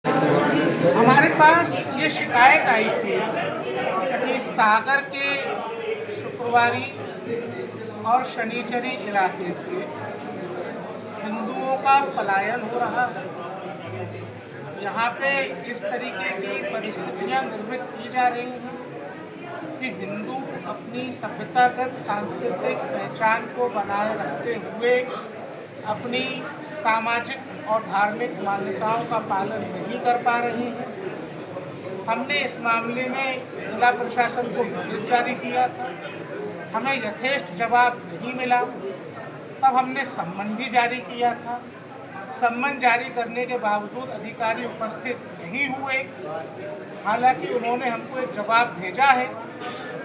हमारे पास ये शिकायत आई थी कि सागर के शुक्रवारी और शनिचरी इलाके से हिंदुओं का पलायन हो रहा है। यहाँ पे इस तरीके की परिस्थितियाँ निर्मित की जा रही हैं कि हिंदू अपनी सभ्यतागत सांस्कृतिक पहचान को बनाए रखते हुए अपनी सामाजिक और धार्मिक मान्यताओं का पालन नहीं कर पा रहे हैं। हमने इस मामले में जिला प्रशासन को नोटिस जारी किया था, हमें यथेष्ट जवाब नहीं मिला। तब हमने सम्मन भी जारी किया था। सम्मन जारी करने के बावजूद अधिकारी उपस्थित नहीं हुए। हालांकि उन्होंने हमको एक जवाब भेजा है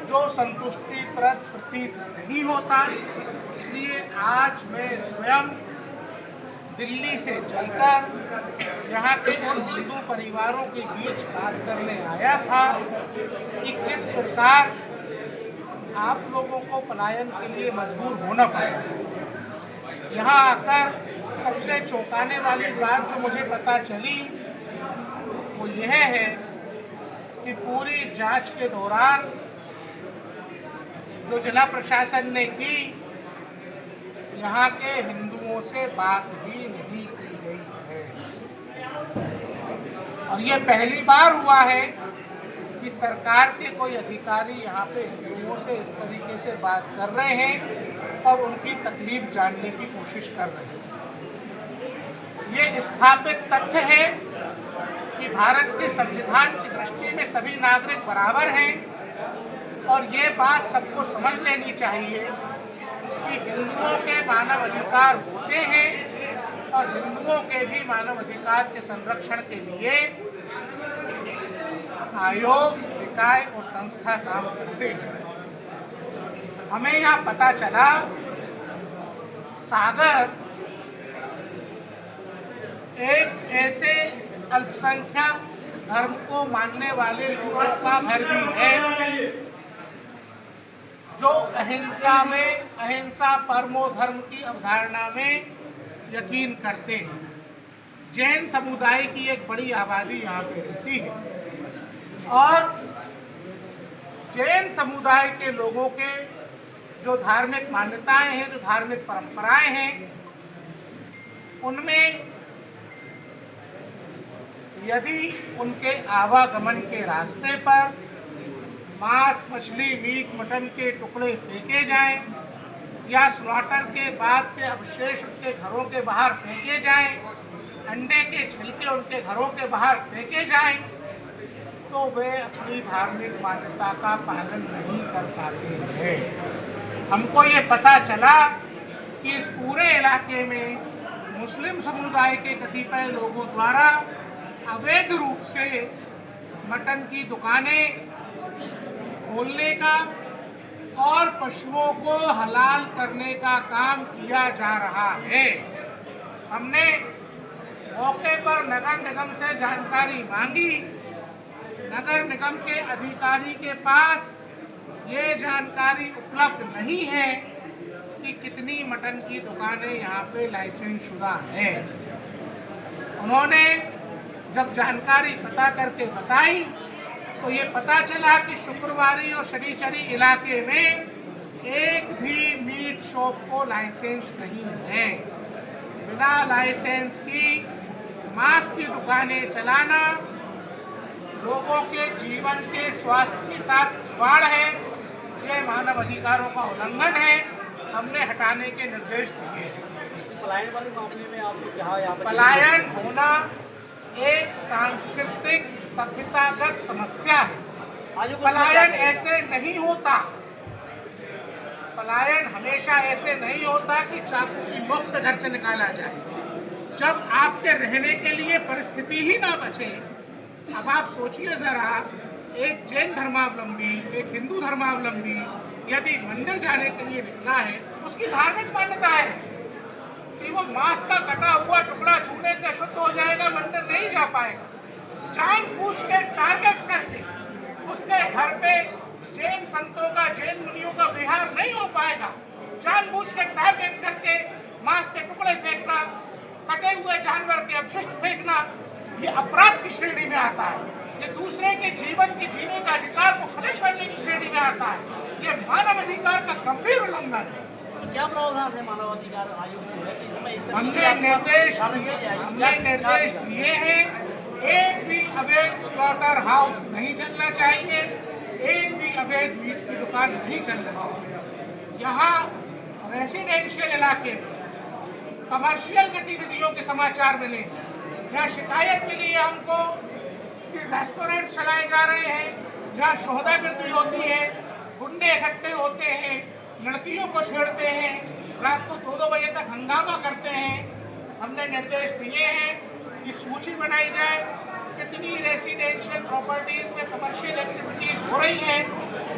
जो संतुष्टिप्रद प्रतीत नहीं होता। इसलिए आज मैं स्वयं दिल्ली से चलकर यहाँ के उन हिंदू परिवारों के बीच बात करने आया था कि किस प्रकार आप लोगों को पलायन के लिए मजबूर होना पड़ा। यहाँ आकर सबसे चौंकाने वाली बात जो मुझे पता चली वो यह है कि पूरी जांच के दौरान जो जिला प्रशासन ने की, यहाँ के हिंदुओं से बात भी नहीं की गई है। और ये पहली बार हुआ है कि सरकार के कोई अधिकारी यहाँ पे हिंदुओं से इस तरीके से बात कर रहे हैं और उनकी तकलीफ जानने की कोशिश कर रहे हैं। ये स्थापित तथ्य है कि भारत के संविधान की दृष्टि में सभी नागरिक बराबर हैं और ये बात सबको समझ लेनी चाहिए कि हिंदुओं के मानव अधिकार होते हैं और हिंदुओं के भी मानव अधिकार के संरक्षण के लिए आयोग, निकाय और संस्था काम करते हैं। हमें यहाँ पता चला सागर एक ऐसे अल्पसंख्यक धर्म को मानने वाले लोगों का घर भी है जो अहिंसा परमो धर्म की अवधारणा में यकीन करते हैं। जैन समुदाय की एक बड़ी आबादी यहाँ पे रहती है और जैन समुदाय के लोगों के जो धार्मिक मान्यताएं हैं, जो धार्मिक परंपराएं हैं, उनमें यदि उनके आवागमन के रास्ते पर मांस, मछली, मीट, मटन के टुकड़े फेंके जाएं या स्लॉटर के बाद के अवशेष उनके घरों के बाहर फेंके जाएं, अंडे के छिलके उनके घरों के बाहर फेंके जाएं, तो वे अपनी धार्मिक मान्यता का पालन नहीं कर पाते हैं। हमको ये पता चला कि इस पूरे इलाके में मुस्लिम समुदाय के कतिपय लोगों द्वारा अवैध रूप से मटन की दुकानें खोलने का और पशुओं को हलाल करने का काम किया जा रहा है। हमने मौके पर नगर निगम से जानकारी मांगी। नगर निगम के अधिकारी के पास ये जानकारी उपलब्ध नहीं है कि कितनी मटन की दुकानें यहाँ पे लाइसेंस शुदा हैं। उन्होंने जब जानकारी पता करके बताई तो ये पता चला कि शुक्रवारी और शनिचरी इलाके में एक भी मीट शॉप को लाइसेंस नहीं है। बिना लाइसेंस की मांस की दुकानें चलाना लोगों के जीवन के स्वास्थ्य के साथ खिलवाड़ है। ये मानव अधिकारों का उल्लंघन है। हमने हटाने के निर्देश दिए हैं। पलायन वाले मामले में आपको क्या पलायन होना एक सांस्कृतिक सभ्यतागत समस्या है। पलायन ऐसे नहीं होता। पलायन हमेशा ऐसे नहीं होता कि चाकू की नोक पे घर से निकाला जाए। जब आपके रहने के लिए परिस्थिति ही ना बचे। अब आप सोचिए जरा, एक जैन धर्मावलंबी, एक हिंदू धर्मावलंबी यदि मंदिर जाने के लिए निकला है, उसकी धार्मिक मान्यता है कि वो मांस का कटा हुआ टुकड़ा छूने से अशुद्ध हो जाएगा, मंदिर नहीं जा पाएगा। जानबूझ के टारगेट करके उसके घर पे जैन संतों का, जैन मुनियों का विहार नहीं हो पाएगा। जानबूझ के टारगेट करके मांस के टुकड़े फेंकना, कटे हुए जानवर के अपशिष्ट फेंकना, ये अपराध की श्रेणी में आता है, ये दूसरे के जीवन के जीने का अधिकार को खत्म करने की श्रेणी में आता है, ये मानव अधिकार का गंभीर उल्लंघन है। तो क्या प्रावधान है मानवाधिकार आयोग में है कि इसमें इस तरह की हमने आपत्ति निर्देश दिए हैं, एक भी अवैध स्लॉटर हाउस नहीं चलना चाहिए, एक भी अवैध मीट की दुकान नहीं चलना चाहिए। यहाँ रेसिडेंशियल इलाके में कमर्शियल गतिविधियों के समाचार मिले, यहाँ शिकायत मिली है हमको कि रेस्टोरेंट चलाए जा रहे हैं जहाँ शोहदागिर्दी होती है, गुंडे इकट्ठे होते हैं, लड़कियों को छेड़ते हैं, रात को 2-2 बजे तक हंगामा करते हैं। हमने निर्देश दिए हैं कि सूची बनाई जाए, कितनी रेसिडेंशियल प्रॉपर्टीज में कमर्शियल एक्टिविटीज हो रही है,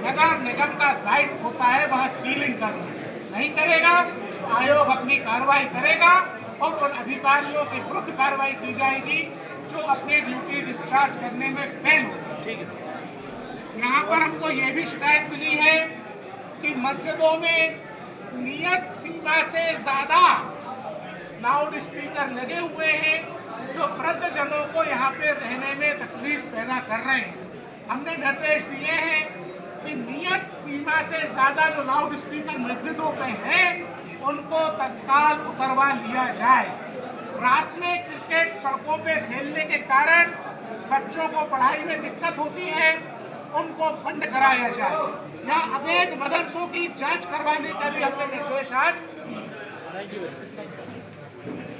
नगर निगम का दायित्व होता है वहाँ सीलिंग करना, नहीं करेगा तो आयोग अपनी कार्रवाई करेगा और उन अधिकारियों के विरुद्ध कार्रवाई की जाएगी जो अपनी ड्यूटी डिस्चार्ज करने में फेल हो। ठीक है। यहाँ पर हमको ये भी शिकायत मिली है कि मस्जिदों में नियत सीमा से ज़्यादा लाउड स्पीकर लगे हुए हैं जो वृद्धजनों को यहाँ पे रहने में तकलीफ पैदा कर रहे हैं। हमने निर्देश दिए हैं कि नियत सीमा से ज़्यादा जो लाउड स्पीकर मस्जिदों पे हैं उनको तत्काल उतरवा लिया जाए। रात में क्रिकेट सड़कों पे खेलने के कारण बच्चों को पढ़ाई में दिक्कत होती है, उनको बंद कराया जाए या अवैध मदरसों की जांच करवाने का भी हमने निर्देश आज थैंक यू।